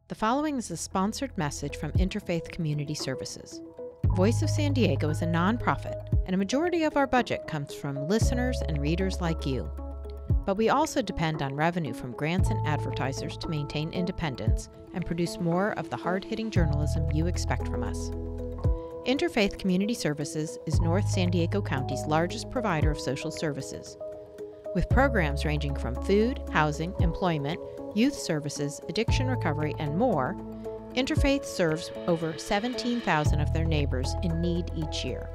The following is a sponsored message from Interfaith Community Services. Voice of San Diego is a nonprofit, and a majority of our budget comes from listeners and readers like you. But we also depend on revenue from grants and advertisers to maintain independence and produce more of the hard-hitting journalism you expect from us. Interfaith Community Services is North San Diego County's largest provider of social services. With programs ranging from food, housing, employment, youth services, addiction recovery, and more, Interfaith serves over 17,000 of their neighbors in need each year.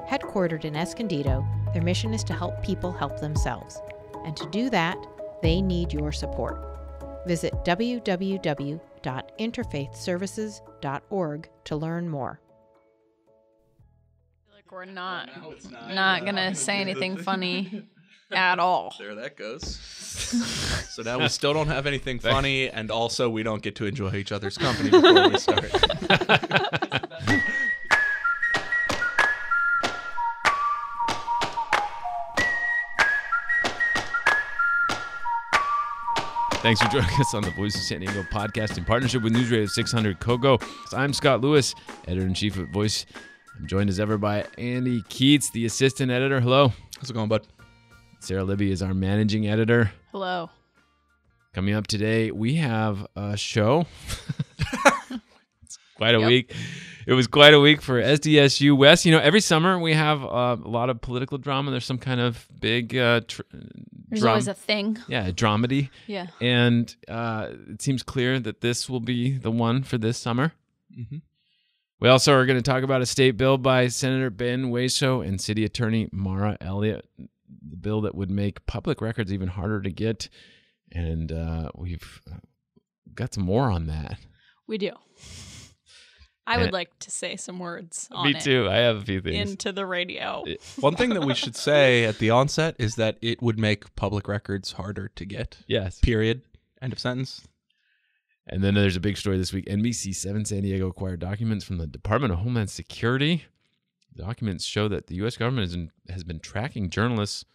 Headquartered in Escondido, their mission is to help people help themselves. And to do that, they need your support. Visit www.interfaithservices.org to learn more. Like we're not gonna say anything funny at all. There that goes. So now we still don't have anything funny, and also we don't get to enjoy each other's company before we start. Thanks for joining us on the Voice of San Diego podcast in partnership with News Radio 600 Kogo. I'm Scott Lewis, editor-in-chief at Voice. I'm joined as ever by Andy Keats, the assistant editor. Hello. How's it going, bud? Sarah Libby is our managing editor. Hello. Coming up today, we have a show. It's quite a week. It was quite a week for SDSU West. You know, every summer we have a lot of political drama. There's some kind of big There's always a thing. Yeah, a dramedy. Yeah. And it seems clear that this will be the one for this summer. Mm-hmm. We also are going to talk about a state bill by Senator Ben Wayso and City Attorney Mara Elliott, the bill that would make public records even harder to get. And we've got some more on that. We do. I would like to say some words on it. Me too. I have a few things. Into the radio. One thing that we should say at the onset is that it would make public records harder to get. Yes. Period. End of sentence. And then there's a big story this week. NBC7 San Diego acquired documents from the Department of Homeland Security. The documents show that the U.S. government has been tracking journalists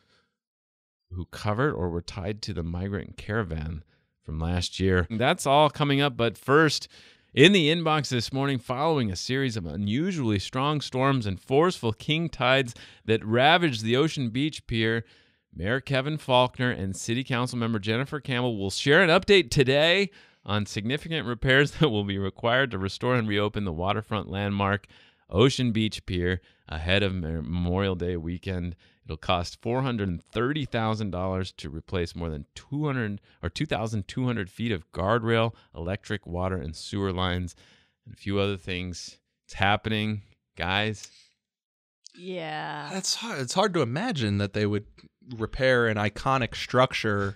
who covered or were tied to the migrant caravan from last year. That's all coming up, but first, in the inbox this morning, following a series of unusually strong storms and forceful king tides that ravaged the Ocean Beach Pier, Mayor Kevin Faulkner and City Council member Jennifer Campbell will share an update today on significant repairs that will be required to restore and reopen the waterfront landmark Ocean Beach Pier ahead of Memorial Day weekend. It'll cost $430,000 to replace more than 2,200 feet of guardrail, electric, water, and sewer lines, and a few other things. It's happening, guys. Yeah. That's hard. It's hard to imagine that they would repair an iconic structure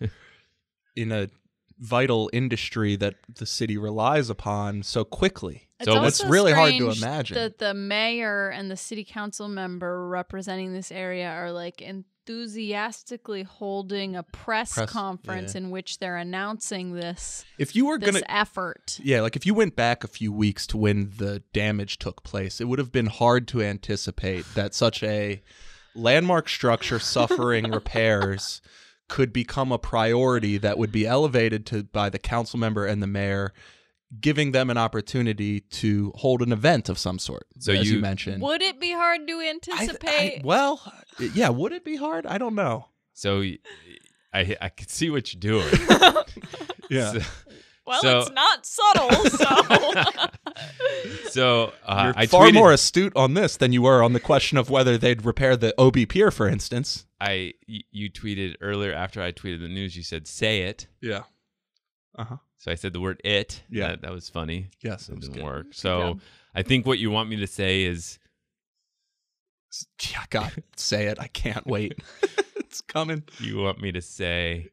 in a vital industry that the city relies upon so quickly. So it's really hard to imagine that the mayor and the city council member representing this area are like enthusiastically holding a press conference in which they're announcing this. If you were this effort, like if you went back a few weeks to when the damage took place, it would have been hard to anticipate that such a landmark structure suffering repairs could become a priority that would be elevated by the council member and the mayor, giving them an opportunity to hold an event of some sort, so as you mentioned. Would it be hard to anticipate? Yeah, would it be hard? I don't know. So I could see what you're doing. Yeah. It's not subtle, so you're far more astute on this than you were on the question of whether they'd repair the OB Pier, for instance. You tweeted earlier after I tweeted the news. You said, "Say it." Yeah. Uh-huh. So I said the word "it." Yeah. That was funny. Yes, it didn't good. work. So I think what you want me to say is, yeah, God, say it. I can't wait. It's coming. You want me to say,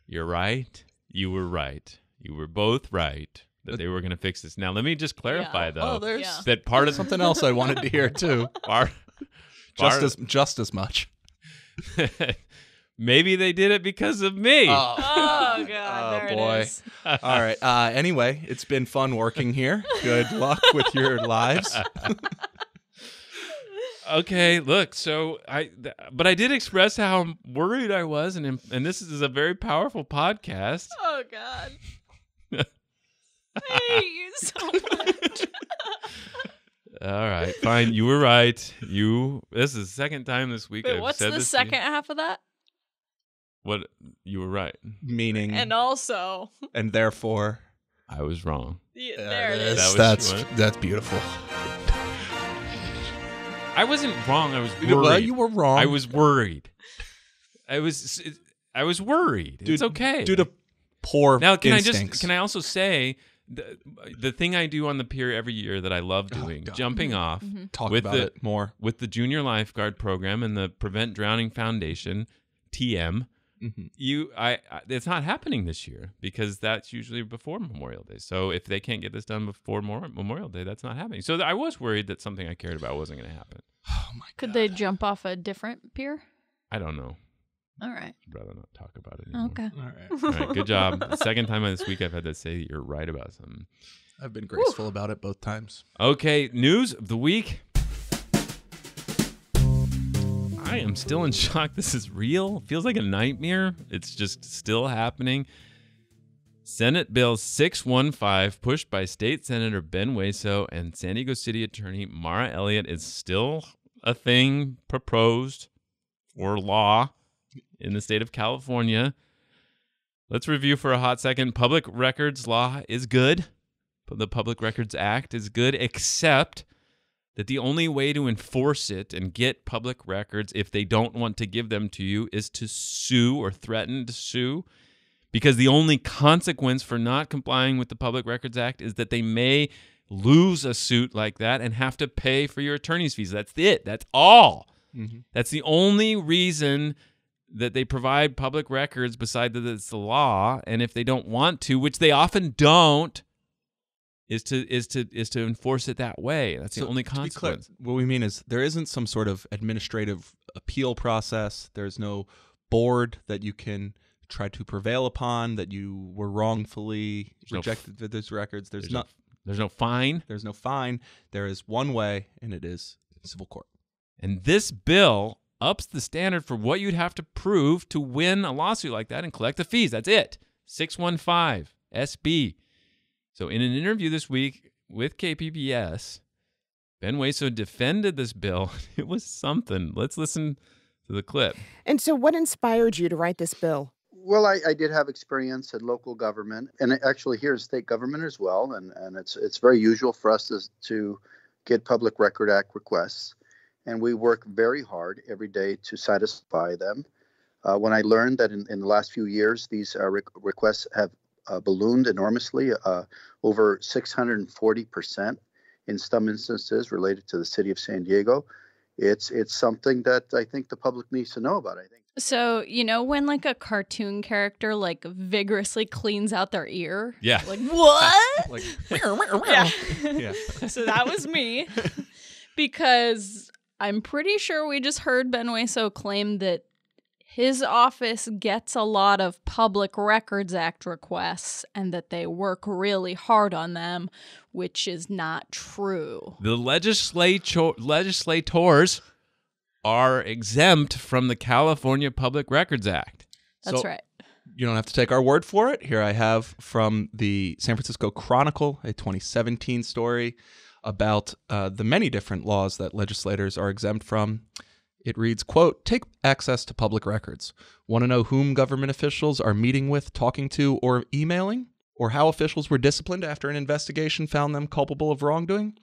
"You're right. You were right. You were both right that they were going to fix this." Now, let me just clarify, though, that part of something else I wanted to hear too. Just as much. Maybe they did it because of me. Oh God! There boy. it is. All right. Anyway, it's been fun working here. Good luck with your lives. Okay, look. So but I did express how worried I was, and this is a very powerful podcast. Oh God! All right, fine. You were right. This is the second time this week Wait, I've what's said the this. second half of that? What? You were right. Meaning, And also, and therefore, I was wrong. yeah, there it is. That's beautiful. I wasn't wrong. I was worried. Well, you were wrong. I was worried. I was worried. It's okay. Due to poor now, instincts. Can I also say the thing I do on the pier every year that I love doing, jumping off, talk about it more with the Junior Lifeguard Program and the Prevent Drowning Foundation, TM. It's not happening this year because that's usually before Memorial Day. So if they can't get this done before Memorial Day, that's not happening. So I was worried that something I cared about wasn't going to happen. Oh my God. Could they jump off a different pier? I don't know. All right. I'd rather not talk about it anymore. Okay. All All right, good job. The second time this week I've had to say you're right about something. I've been graceful about it both times. Okay, news of the week. I am still in shock. This is real. Feels like a nightmare. It's just still happening. Senate Bill 615, pushed by State Senator Ben Weso and San Diego City Attorney Mara Elliott, is still a thing proposed for law in the state of California. Let's review for a hot second. Public records law is good. The Public Records Act is good, except that the only way to enforce it and get public records if they don't want to give them to you is to sue or threaten to sue, because the only consequence for not complying with the Public Records Act is that they may lose a suit like that and have to pay for your attorney's fees. That's it. That's all. Mm-hmm. That's the only reason that they provide public records, besides that it's the law. And if they don't want to, which they often don't, is to enforce it that way. That's the only consequence. To be clear, what we mean is there isn't some sort of administrative appeal process. There's no board that you can try to prevail upon that you were wrongfully rejected for those records. There's no fine. There's no fine. There is one way, and it is civil court. And this bill ups the standard for what you'd have to prove to win a lawsuit like that and collect the fees. That's it. 615 SB. So in an interview this week with KPBS, Ben Weso defended this bill. It was something. Let's listen to the clip. And so what inspired you to write this bill? Well, I did have experience in local government, and actually here in state government as well. And it's very usual for us to get Public Record Act requests. And we work very hard every day to satisfy them. When I learned that in the last few years, these requests have ballooned enormously, over 640% in some instances related to the city of San Diego, it's something that I think the public needs to know about, I think. So, you know, when like a cartoon character like vigorously cleans out their ear? Yeah. Like, what? Like, yeah. yeah. So that was me. Because I'm pretty sure we just heard Ben Weso claim that his office gets a lot of Public Records Act requests and that they work really hard on them, which is not true. The legislators are exempt from the California Public Records Act. That's right. You don't have to take our word for it. Here I have from the San Francisco Chronicle, a 2017 story about the many different laws that legislators are exempt from. It reads, quote, "Take access to public records. Want to know whom government officials are meeting with, talking to, or emailing? Or how officials were disciplined after an investigation found them culpable of wrongdoing?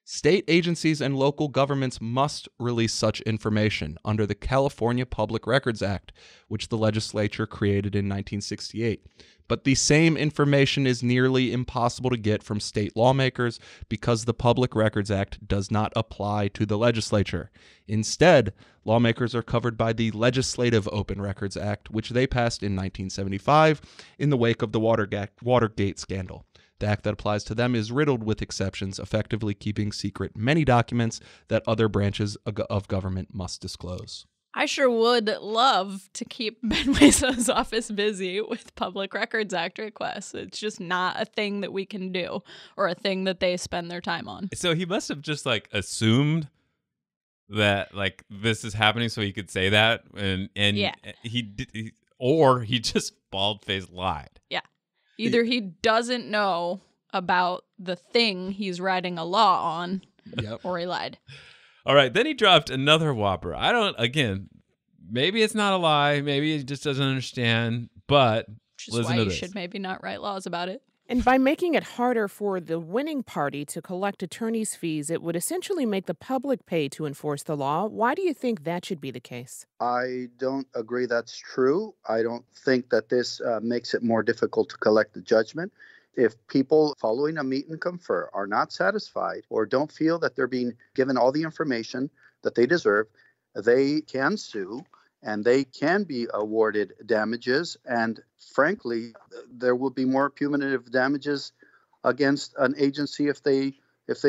State agencies and local governments must release such information under the California Public Records Act, which the legislature created in 1968. But the same information is nearly impossible to get from state lawmakers because the Public Records Act does not apply to the legislature. Instead, lawmakers are covered by the Legislative Open Records Act, which they passed in 1975 in the wake of the Watergate scandal. The act that applies to them is riddled with exceptions, effectively keeping secret many documents that other branches of government must disclose." I sure would love to keep Ben Weso's office busy with Public Records Act requests. It's just not a thing that we can do or a thing that they spend their time on. So he must have just like assumed that like this is happening so he could say that, and yeah. or he just bald-faced lied. Yeah. Either he doesn't know about the thing he's writing a law on, Yep. or he lied. All right, then he dropped another whopper. Maybe it's not a lie. Maybe he just doesn't understand, but Which is listen why to you this. should maybe not write laws about it. And by making it harder for the winning party to collect attorney's fees, it would essentially make the public pay to enforce the law. Why do you think that should be the case? I don't agree that's true. I don't think that this makes it more difficult to collect the judgment. If people following a meet and confer are not satisfied or don't feel that they're being given all the information that they deserve, they can sue and they can be awarded damages. And frankly, there will be more punitive damages against an agency if they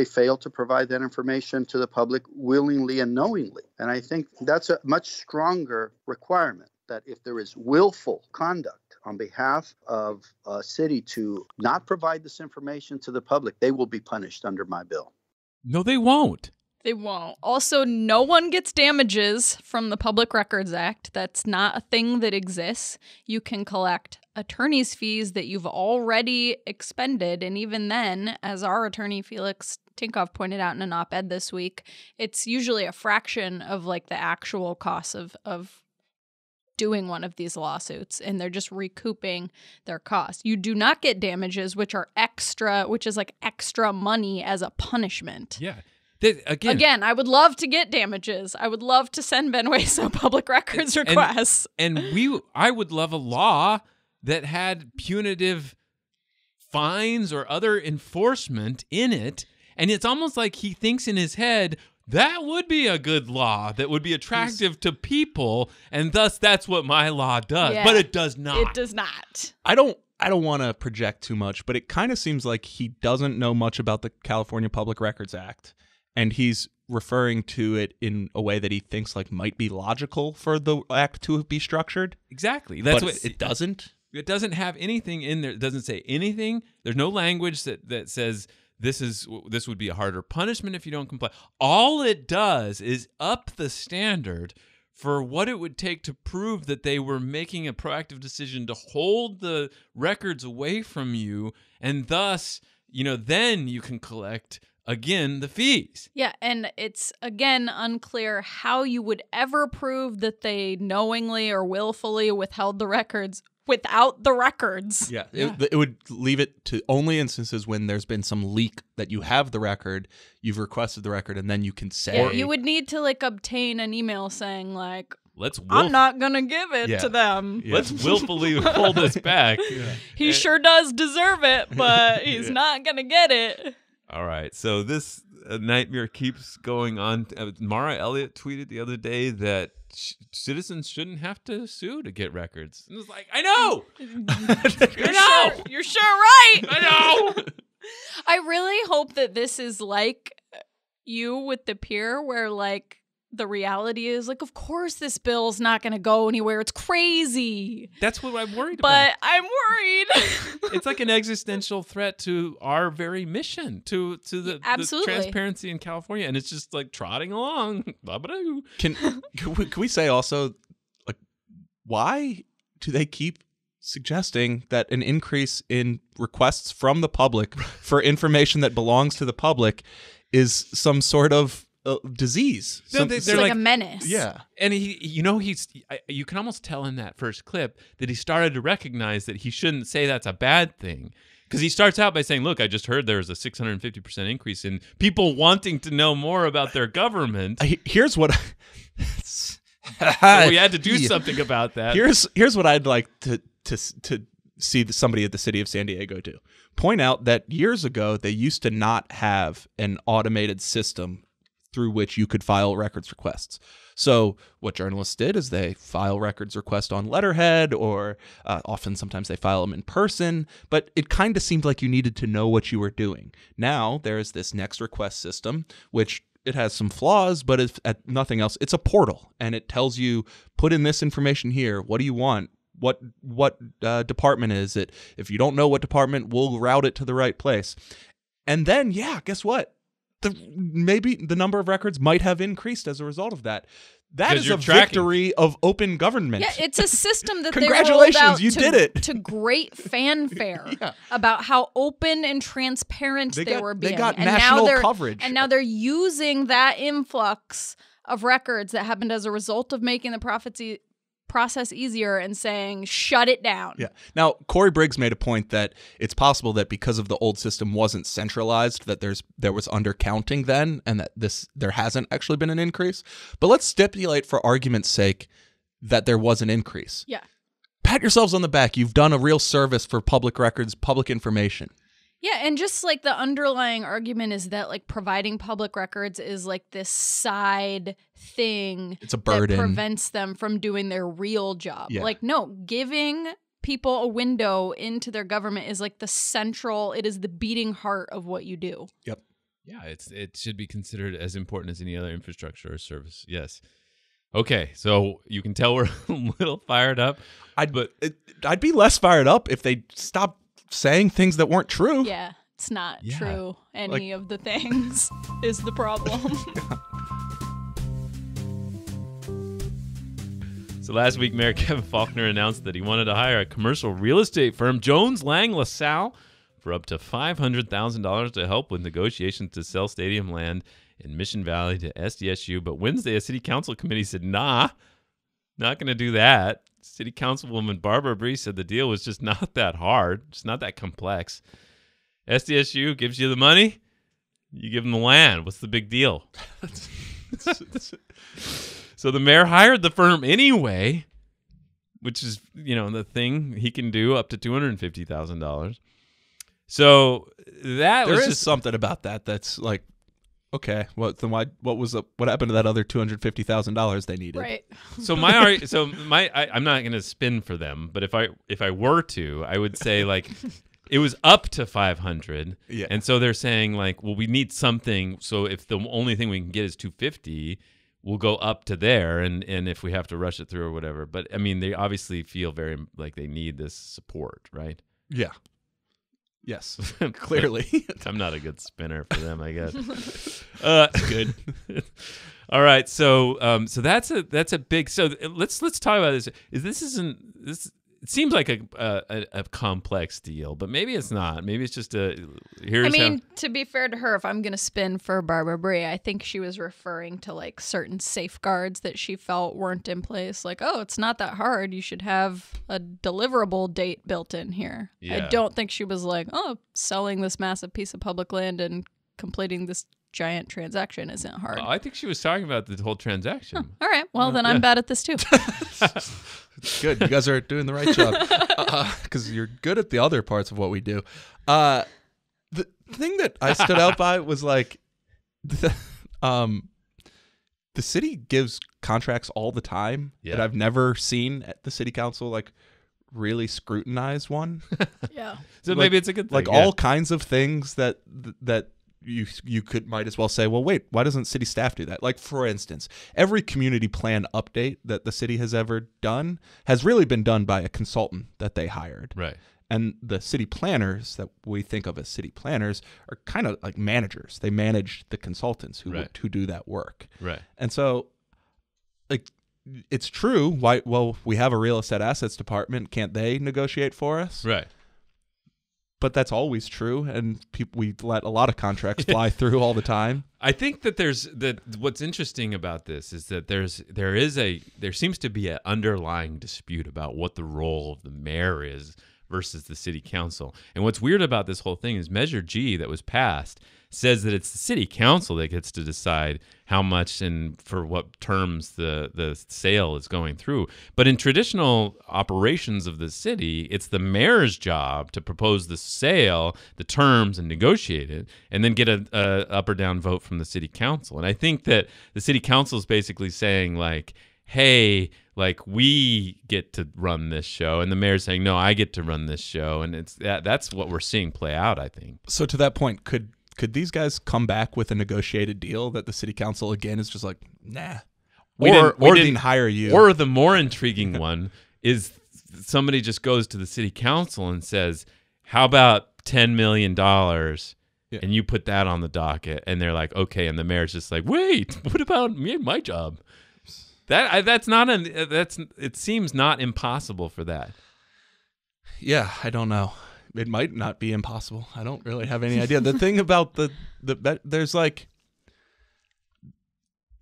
fail to provide that information to the public willingly and knowingly. And I think that's a much stronger requirement, that if there is willful conduct on behalf of a city to not provide this information to the public, they will be punished under my bill. No, they won't. They won't. Also, no one gets damages from the Public Records Act. That's not a thing that exists. You can collect attorney's fees that you've already expended. And even then, as our attorney Felix Tinkoff pointed out in an op-ed this week, it's usually a fraction of like the actual cost of doing one of these lawsuits, and they're just recouping their costs. You do not get damages, which are extra, which is like extra money as a punishment. Yeah. Again, I would love to get damages. I would love to send Ben Hueso public records requests. And I would love a law that had punitive fines or other enforcement in it. And it's almost like he thinks in his head, that would be a good law that would be attractive to people, and thus that's what my law does. Yeah. But it does not. It does not. I don't want to project too much, but it kind of seems like he doesn't know much about the California Public Records Act, and he's referring to it in a way that he thinks like might be logical for the act to be structured. Exactly. That's but what it doesn't. It doesn't have anything in there. It doesn't say anything. There's no language that says this would be a harder punishment if you don't comply. All it does is up the standard for what it would take to prove that they were making a proactive decision to hold the records away from you, and thus, then you can collect again the fees. Yeah, and it's again unclear how you would ever prove that they knowingly or willfully withheld the records without the records. Yeah, it would leave it to only instances when there's been some leak that you have the record, you've requested the record, and then you can say. Yeah, you would need to obtain an email saying I'm not gonna give it to them. Yeah. Let's willfully pull this back. He sure does deserve it, but he's not gonna get it. All right, so this nightmare keeps going on. Mara Elliott tweeted the other day that citizens shouldn't have to sue to get records. And it's like, I know! You're sure right! I know! I really hope that this is like you with the peer, where the reality is of course this bill's not going to go anywhere. It's crazy. That's what I'm worried but about. I'm worried. It's like an existential threat to our very mission, to the transparency in California, and it's just trotting along. Can we say also, why do they keep suggesting that an increase in requests from the public for information that belongs to the public is some sort of disease? It's like a menace. Yeah. And you can almost tell in that first clip that he started to recognize that he shouldn't say that's a bad thing. Because he starts out by saying, look, I just heard there's a 650% increase in people wanting to know more about their government. Here's what so we had to do something about that. Here's what I'd like to see somebody at the city of San Diego do. Point out that years ago, they used to not have an automated system through which you could file records requests. So what journalists did is they file records request on letterhead, or sometimes they file them in person, but it kind of seemed like you needed to know what you were doing. Now there's this next request system, which it has some flaws, but if at nothing else, it's a portal, and it tells you, put in this information here. What do you want? What department is it? If you don't know what department, we'll route it to the right place. And then, guess what? Maybe the number of records might have increased as a result of that. That Because is you're a tracking. victory of open government. Yeah, it's a system that they rolled Congratulations, out you to, did it. to great fanfare Yeah. about how open and transparent they were being. They got and national now they're, coverage. And now they're using that influx of records that happened as a result of making the process easier and saying, shut it down. Yeah. Now, Corey Briggs made a point that it's possible that because of the old system wasn't centralized, that there was undercounting then, and that there hasn't actually been an increase. But let's stipulate, for argument's sake, that there was an increase. Yeah. Pat yourselves on the back. You've done a real service for public records, public information. Yeah, and just like the underlying argument is that like providing public records is like this side thing. It's a burden. That prevents them from doing their real job. Yeah. Like, no, giving people a window into their government is like it is the beating heart of what you do. Yep. Yeah, it should be considered as important as any other infrastructure or service. Yes. Okay, so you can tell we're a little fired up. I'd be less fired up if they stopped saying things that weren't true. Yeah, it's not Yeah. true. Any of the things is the problem. So last week, Mayor Kevin Faulconer announced that he wanted to hire a commercial real estate firm, Jones Lang LaSalle, for up to $500,000 to help with negotiations to sell stadium land in Mission Valley to SDSU. But Wednesday, a city council committee said, nah, not going to do that. City Councilwoman Barbara Bree said the deal was just not that hard. It's not that complex. SDSU gives you the money, you give them the land. What's the big deal? So the mayor hired the firm anyway, which is, the thing he can do up to $250,000. So that There was is just something about that that's like, okay, what happened to that other $250,000 they needed? Right. I'm not going to spin for them, but if I were to, I would say like it was up to 500. Yeah. And so they're saying like, well, we need something. So if the only thing we can get is 250, we'll go up to there. And if we have to rush it through or whatever. But I mean, they obviously feel very like they need this support, right? Yeah. Yes, clearly. I'm not a good spinner for them, I guess. Good. All right, so that's a big. So let's talk about this. This it seems like a complex deal, but maybe it's not. Maybe it's just to be fair to her, if I'm going to spin for Barbara Bree, I think she was referring to like certain safeguards that she felt weren't in place. Like, oh, it's not that hard. You should have a deliverable date built in here. Yeah. I don't think she was like, oh, selling this massive piece of public land and completing this giant transaction isn't hard. I think she was talking about the whole transaction. All right. Well, then I'm bad at this too. Good. You guys are doing the right job because you're good at the other parts of what we do. The thing that I stood out by was like the city gives contracts all the time that I've never seen at the city council like really scrutinize one. Yeah. So maybe it's a good thing. Like all kinds of things that you might as well say, well, wait, why doesn't city staff do that? Like, for instance, every community plan update that the city has ever done has really been done by a consultant that they hired. Right. And the city planners that we think of as city planners are kind of like managers. They manage the consultants who do that work. Right. And so, like, it's true. Why? Well, we have a real estate assets department. Can't they negotiate for us? Right. But that's always true, and we let a lot of contracts fly through all the time. I think that what's interesting about this is that there seems to be an underlying dispute about what the role of the mayor is versus the city council. And what's weird about this whole thing is Measure G that was passed says that it's the city council that gets to decide how much and for what terms the sale is going through. But in traditional operations of the city, it's the mayor's job to propose the sale, the terms, and negotiate it, and then get a up or down vote from the city council. And I think that the city council is basically saying like, hey, like we get to run this show, and the mayor's saying, no, I get to run this show. And that's what we're seeing play out, I think. So to that point, could these guys come back with a negotiated deal that the city council again is just like, nah, we didn't hire you? Or the more intriguing one is somebody just goes to the city council and says, how about $10 million? And you put that on the docket, and they're like, okay. And the mayor's just like, wait, what about me, my job? It seems not impossible for that. Yeah, I don't know. It might not be impossible. I don't really have any idea. The thing about there's like,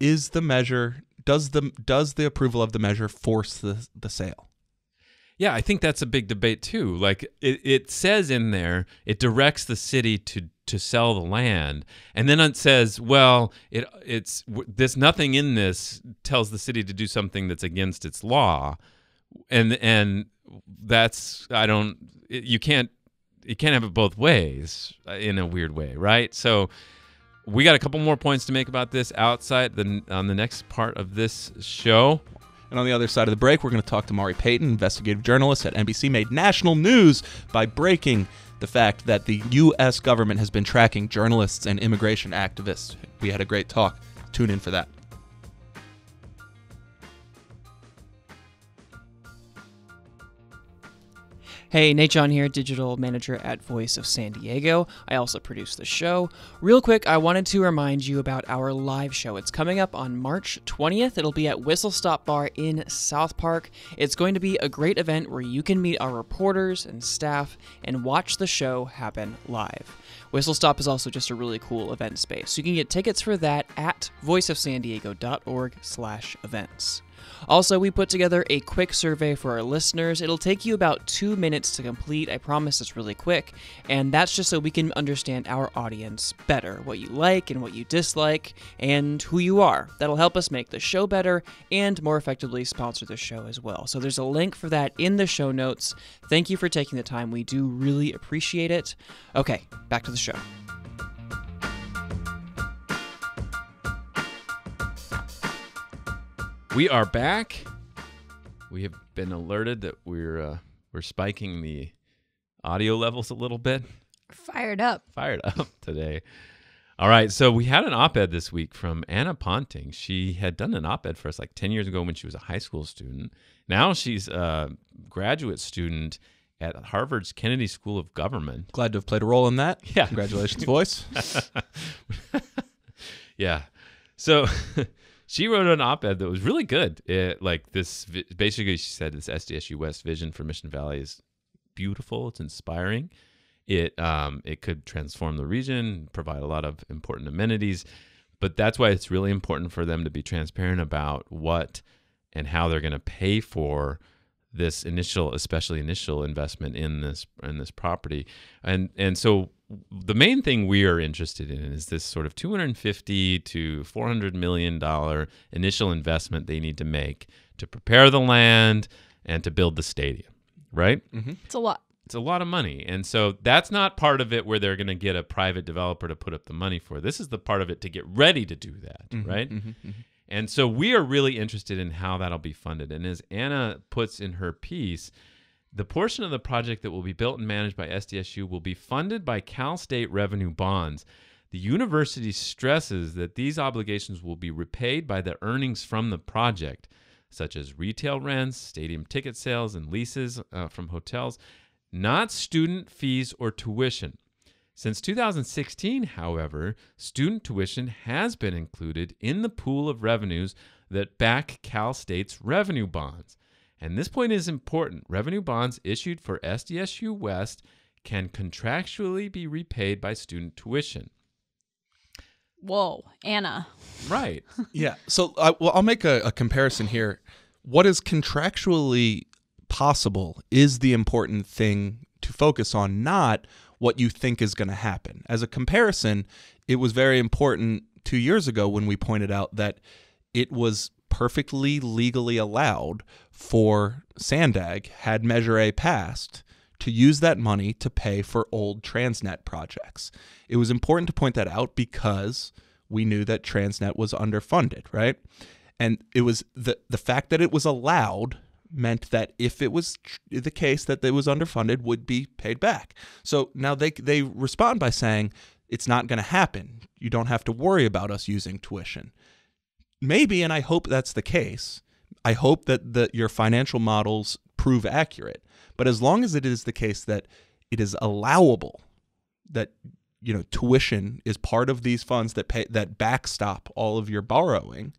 is the measure, does the approval of the measure force the sale? Yeah, I think that's a big debate too. Like it says in there, it directs the city to sell the land, and then it says, well, there's nothing in this tells the city to do something that's against its law, and that's you can't have it both ways in a weird way, right? So we got a couple more points to make about this on the next part of this show. And on the other side of the break, we're going to talk to Mari Payton, investigative journalist at NBC, made national news by breaking the fact that the U.S. government has been tracking journalists and immigration activists. We had a great talk. Tune in for that. Hey, Nate John here, digital manager at Voice of San Diego. I also produce the show. Real quick, I wanted to remind you about our live show. It's coming up on March 20th. It'll be at Whistle Stop Bar in South Park. It's going to be a great event where you can meet our reporters and staff and watch the show happen live. Whistle Stop is also just a really cool event space. So you can get tickets for that at voiceofsandiego.org/events. Also, we put together a quick survey for our listeners. It'll take you about 2 minutes to complete. I promise it's really quick. And that's just so we can understand our audience better, what you like and what you dislike, and who you are. That'll help us make the show better and more effectively sponsor the show as well. So there's a link for that in the show notes. Thank you for taking the time. We do really appreciate it. Okay, back to the show. We are back. We have been alerted that we're spiking the audio levels a little bit. Fired up today. All right, so we had an op-ed this week from Anna Ponting. She had done an op-ed for us like 10 years ago when she was a high school student. Now she's a graduate student at Harvard's Kennedy School of Government. Glad to have played a role in that. Yeah. Congratulations, Voice. Yeah. So she wrote an op-ed that was really good. Basically, she said this SDSU West vision for Mission Valley is beautiful. It's inspiring. It could transform the region, provide a lot of important amenities, but that's why it's really important for them to be transparent about what and how they're going to pay for this especially initial investment in this property. And so the main thing we are interested in is this sort of $250 to $400 million initial investment they need to make to prepare the land and to build the stadium, right? Mm-hmm. It's a lot. It's a lot of money. And so that's not part of it where they're going to get a private developer to put up the money for. This is the part of it to get ready to do that, mm-hmm, right? Mm-hmm, mm-hmm. And so we are really interested in how that'll be funded. And as Anna puts in her piece, the portion of the project that will be built and managed by SDSU will be funded by Cal State revenue bonds. The university stresses that these obligations will be repaid by the earnings from the project, such as retail rents, stadium ticket sales, and leases from hotels, not student fees or tuition. Since 2016, however, student tuition has been included in the pool of revenues that back Cal State's revenue bonds. And this point is important. Revenue bonds issued for SDSU West can contractually be repaid by student tuition. Whoa, Anna. Right. Yeah. So I'll make a comparison here. What is contractually possible is the important thing to focus on, not what you think is going to happen. As a comparison, it was very important 2 years ago when we pointed out that it was perfectly legally allowed for Sandag, had Measure A passed, to use that money to pay for old Transnet projects. It was important to point that out because we knew that Transnet was underfunded, right? And it was the fact that it was allowed meant that if it was the case that it was underfunded, would be paid back. So now they respond by saying it's not going to happen. You don't have to worry about us using tuition. Maybe, and I hope that's the case. I hope that your financial models prove accurate. But as long as it is the case that it is allowable, that tuition is part of these funds that backstop all of your borrowing,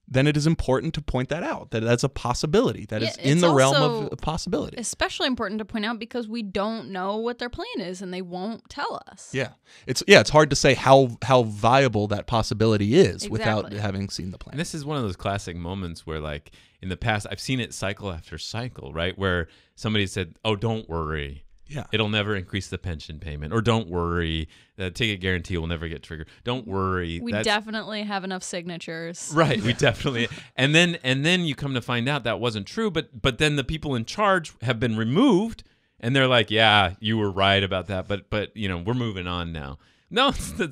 then it is important to point that out, that that's a possibility, that is in it's the realm also of possibility. especially important to point out because we don't know what their plan is and they won't tell us. Yeah. It's hard to say how viable that possibility is without having seen the plan. And this is one of those classic moments where, like, in the past, I've seen it cycle after cycle, right? Where somebody said, oh, don't worry. Yeah. It'll never increase the pension payment. Or don't worry, the ticket guarantee will never get triggered. Don't worry. We definitely have enough signatures. Right, we definitely. And then you come to find out that wasn't true, but then the people in charge have been removed and they're like, yeah, you were right about that, but we're moving on now. No, no.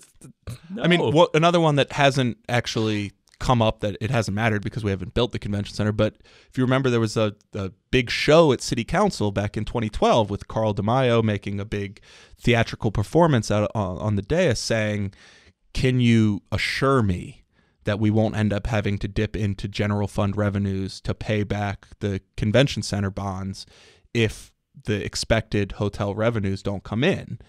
I mean, another one that hasn't actually come up, that it hasn't mattered because we haven't built the convention center, but if you remember, there was a big show at City Council back in 2012 with Carl DeMaio making a big theatrical performance out on the dais saying, can you assure me that we won't end up having to dip into general fund revenues to pay back the convention center bonds if the expected hotel revenues don't come in?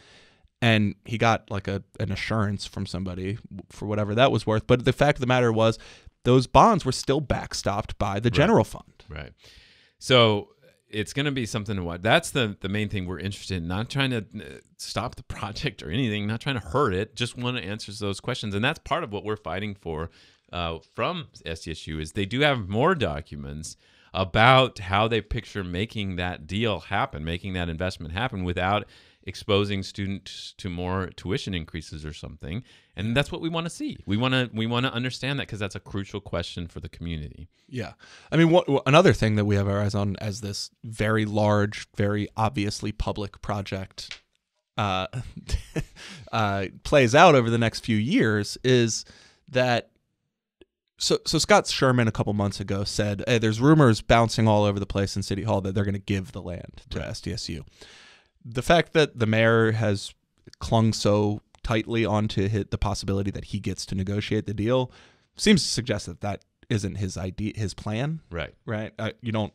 And he got like an assurance from somebody for whatever that was worth. But the fact of the matter was those bonds were still backstopped by the general fund. Right. So it's going to be something to watch. That's the main thing we're interested in, not trying to stop the project or anything, not trying to hurt it, just want to answer those questions. And that's part of what we're fighting for from SDSU is they do have more documents about how they picture making that deal happen, making that investment happen without exposing students to more tuition increases or something. And that's what we want to see. We want to understand that because that's a crucial question for the community. Yeah. I mean, another thing that we have our eyes on as this very large, very obviously public project plays out over the next few years is that So Scott Sherman a couple months ago said, hey, there's rumors bouncing all over the place in City Hall that they're going to give the land to SDSU. The fact that the mayor has clung so tightly onto the possibility that he gets to negotiate the deal seems to suggest that that isn't his idea, his plan. Right. Right. You don't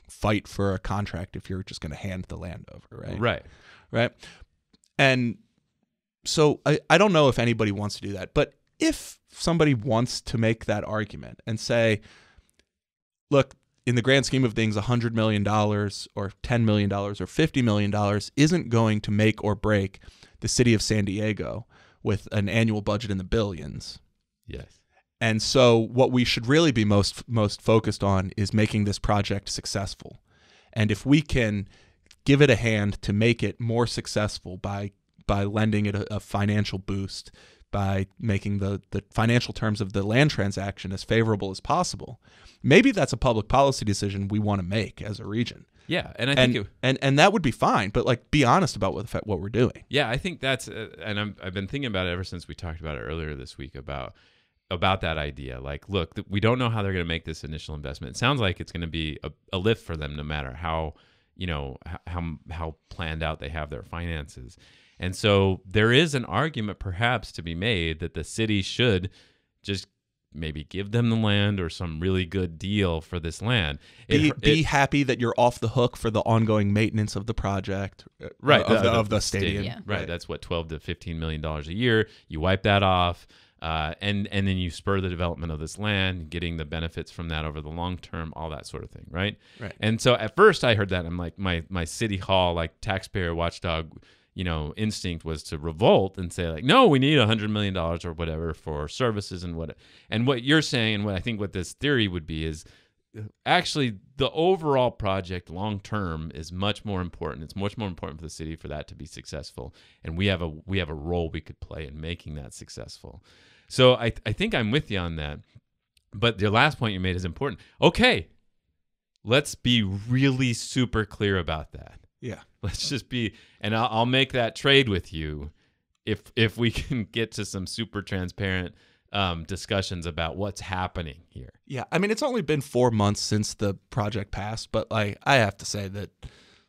fight for a contract if you're just going to hand the land over. Right. Right. Right. And so I don't know if anybody wants to do that, but if somebody wants to make that argument and say, look, in the grand scheme of things, $100 million or $10 million or $50 million isn't going to make or break the city of San Diego with an annual budget in the billions. Yes. And so what we should really be most focused on is making this project successful. And if we can give it a hand to make it more successful by lending it a financial boost, by making the financial terms of the land transaction as favorable as possible, maybe that's a public policy decision we want to make as a region. Yeah, and I think and that would be fine, but like be honest about what we're doing. Yeah, I think that's and I've been thinking about it ever since we talked about it earlier this week about that idea. Like, look, we don't know how they're going to make this initial investment. It sounds like it's going to be a lift for them, no matter how planned out they have their finances. And so there is an argument perhaps to be made that the city should just maybe give them the land or some really good deal for this land. Be happy that you're off the hook for the ongoing maintenance of the project, right? Of the stadium. Yeah. Right. That's what, $12 to $15 million a year. You wipe that off, and then you spur the development of this land, getting the benefits from that over the long term, all that sort of thing, right? Right. And so at first I heard that, I'm like, my city hall, like taxpayer watchdog, instinct was to revolt and say like, no, we need $100 million or whatever for services and what you're saying, and what I think what this theory would be is actually the overall project long term is much more important. It's much more important for the city for that to be successful, and we have a role we could play in making that successful. So I think I'm with you on that. But the last point you made is important. Okay, let's be really super clear about that. Yeah. Let's just be, and I'll make that trade with you if we can get to some super transparent discussions about what's happening here. Yeah. I mean, it's only been 4 months since the project passed, but like I have to say that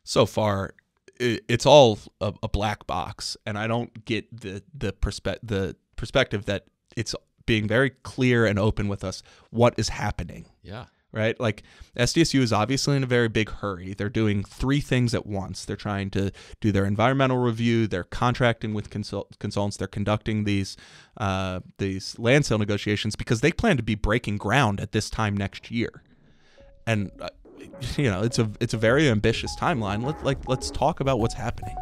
so far it's all a black box, and I don't get the perspective that it's being very clear and open with us what is happening. Yeah. right? Like SDSU is obviously in a very big hurry. They're doing 3 things at once. They're trying to do their environmental review. They're contracting with consultants. They're conducting these land sale negotiations because they plan to be breaking ground at this time next year. And it's a very ambitious timeline. Let's talk about what's happening.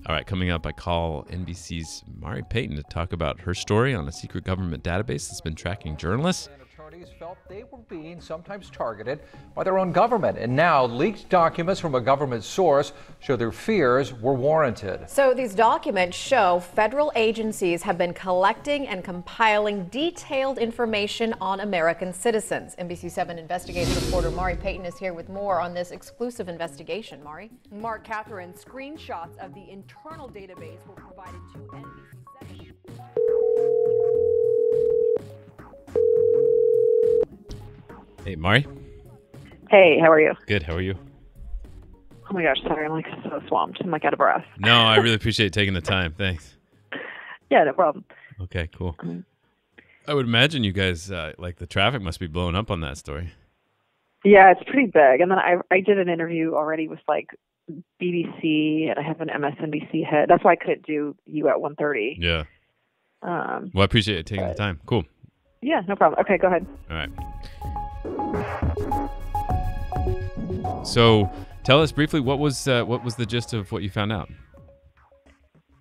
All right, coming up, I call NBC's Mari Payton to talk about her story on a secret government database that's been tracking journalists. Attorneys felt they were being sometimes targeted by their own government, and now leaked documents from a government source show their fears were warranted. So these documents show federal agencies have been collecting and compiling detailed information on American citizens. NBC7 investigative reporter Mari Payton is here with more on this exclusive investigation. Mari? Mark, Catherine, screenshots of the internal database were provided to NBC7. Hey, Mari. Hey, how are you? Good, how are you? Oh my gosh, sorry, I'm like so swamped. I'm like out of breath. No, I really appreciate taking the time. Thanks. Yeah, no problem. Okay, cool. I would imagine you guys, like the traffic must be blowing up on that story. Yeah, it's pretty big. And then I did an interview already with like BBC, and I have an MSNBC head. That's why I couldn't do you at 1:30. Yeah. Well, I appreciate it taking the time. Cool. Yeah, no problem. Okay, go ahead. All right. So tell us briefly, what was the gist of what you found out?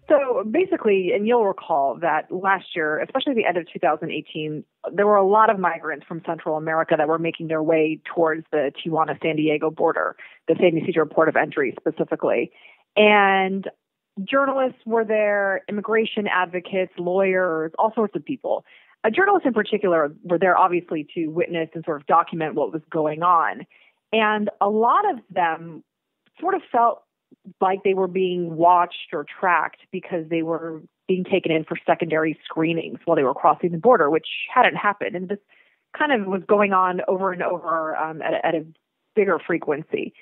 So basically, and you'll recall that last year, especially the end of 2018, there were a lot of migrants from Central America that were making their way towards the Tijuana-San Diego border, the San Ysidro port of entry specifically. And journalists were there, immigration advocates, lawyers, all sorts of people. Journalists in particular were there obviously to witness and sort of document what was going on. And a lot of them sort of felt like they were being watched or tracked because they were being taken in for secondary screenings while they were crossing the border, which hadn't happened. And this kind of was going on over and over at a bigger frequency.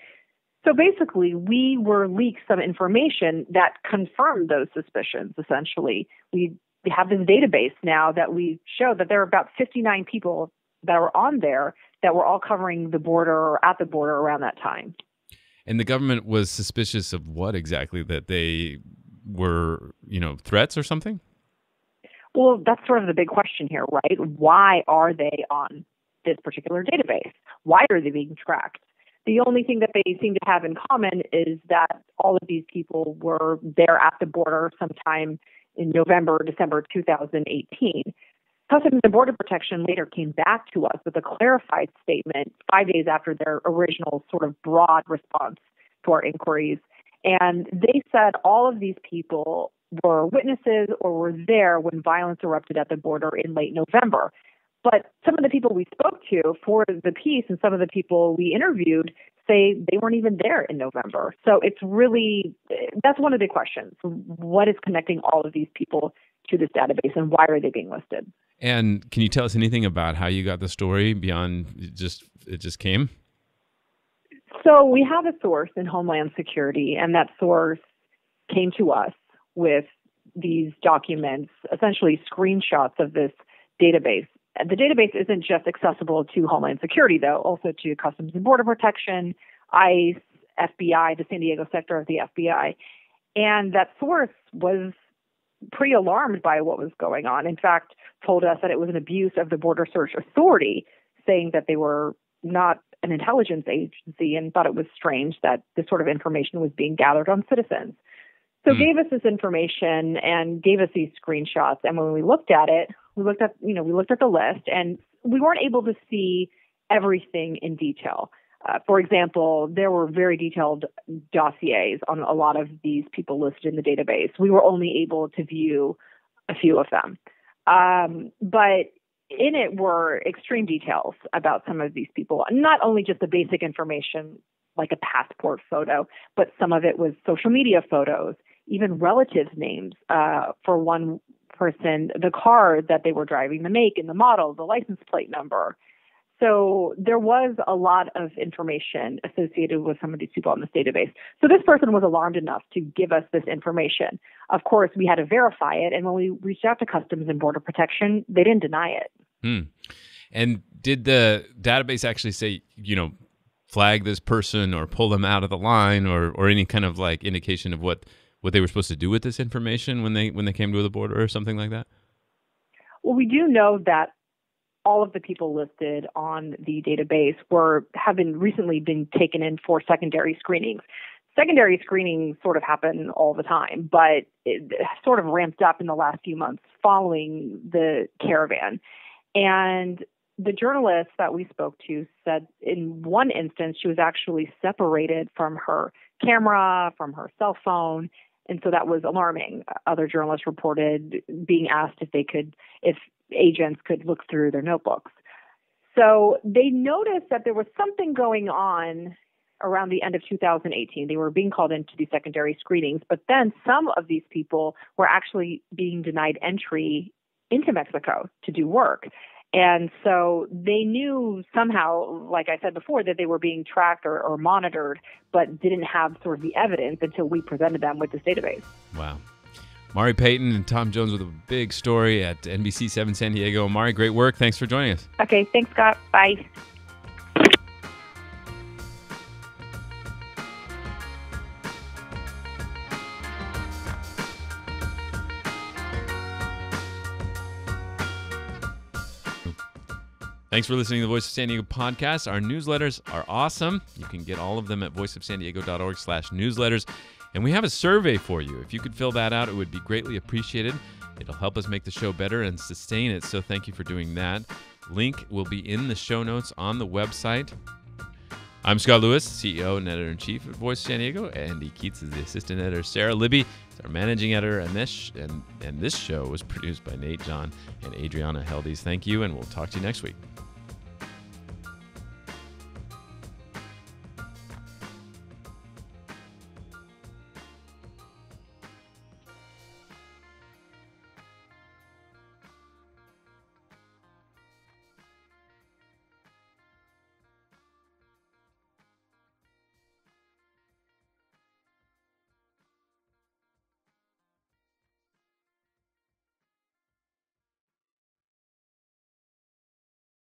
So basically, we were leaked some information that confirmed those suspicions, essentially. We have this database now that we show that there are about 59 people that were on there that were all covering the border or at the border around that time. And the government was suspicious of what exactly? That they were, threats or something? Well, that's sort of the big question here, right? Why are they on this particular database? Why are they being tracked? The only thing that they seem to have in common is that all of these people were there at the border sometime in November, December 2018. Customs and Border Protection later came back to us with a clarified statement 5 days after their original sort of broad response to our inquiries. And they said all of these people were witnesses or were there when violence erupted at the border in late November. But some of the people we spoke to for the piece and some of the people we interviewed say they weren't even there in November. So it's really, that's one of the questions. What is connecting all of these people to this database and why are they being listed? And can you tell us anything about how you got the story beyond it just came? So we have a source in Homeland Security, and that source came to us with these documents, essentially screenshots of this database. The database isn't just accessible to Homeland Security, though, also to Customs and Border Protection, ICE, FBI, the San Diego sector of the FBI. And that source was pretty alarmed by what was going on. In fact, told us that it was an abuse of the Border Search Authority, saying that they were not an intelligence agency and thought it was strange that this sort of information was being gathered on citizens. So gave us this information and gave us these screenshots. And when we looked at it, we looked at the list, and we weren't able to see everything in detail. For example, there were very detailed dossiers on a lot of these people listed in the database. We were only able to view a few of them. But in it were extreme details about some of these people, not only just the basic information like a passport photo, but some of it was social media photos, even relatives' names. For one person, the car that they were driving, the make and the model, the license plate number. So there was a lot of information associated with some of these people in this database. So this person was alarmed enough to give us this information. Of course, we had to verify it. And when we reached out to Customs and Border Protection, they didn't deny it. And did the database actually say, flag this person or pull them out of the line or any kind of like indication of what they were supposed to do with this information when they came to the border or something like that? Well, we do know that all of the people listed on the database have recently been taken in for secondary screenings. Secondary screenings sort of happen all the time, but it sort of ramped up in the last few months following the caravan. And the journalist that we spoke to said in one instance she was actually separated from her camera, from her cell phone, and so that was alarming. Other journalists reported being asked if agents could look through their notebooks. So they noticed that there was something going on around the end of 2018. They were being called in to do secondary screenings, but then some of these people were actually being denied entry into Mexico to do work. And so they knew somehow, like I said before, that they were being tracked or monitored, but didn't have sort of the evidence until we presented them with this database. Wow. Mari Payton and Tom Jones with a big story at NBC 7 San Diego. Mari, great work. Thanks for joining us. Okay, thanks, Scott. Bye. Thanks for listening to the Voice of San Diego podcast. Our newsletters are awesome. You can get all of them at voiceofsandiego.org/newsletters. And we have a survey for you. If you could fill that out, it would be greatly appreciated. It'll help us make the show better and sustain it, so thank you for doing that. Link will be in the show notes on the website. I'm Scott Lewis, CEO and Editor-in-Chief at Voice of San Diego. Andy Keats is the Assistant Editor. Sarah Libby is our Managing Editor. And this show was produced by Nate John and Adriana Heldes. Thank you, and we'll talk to you next week.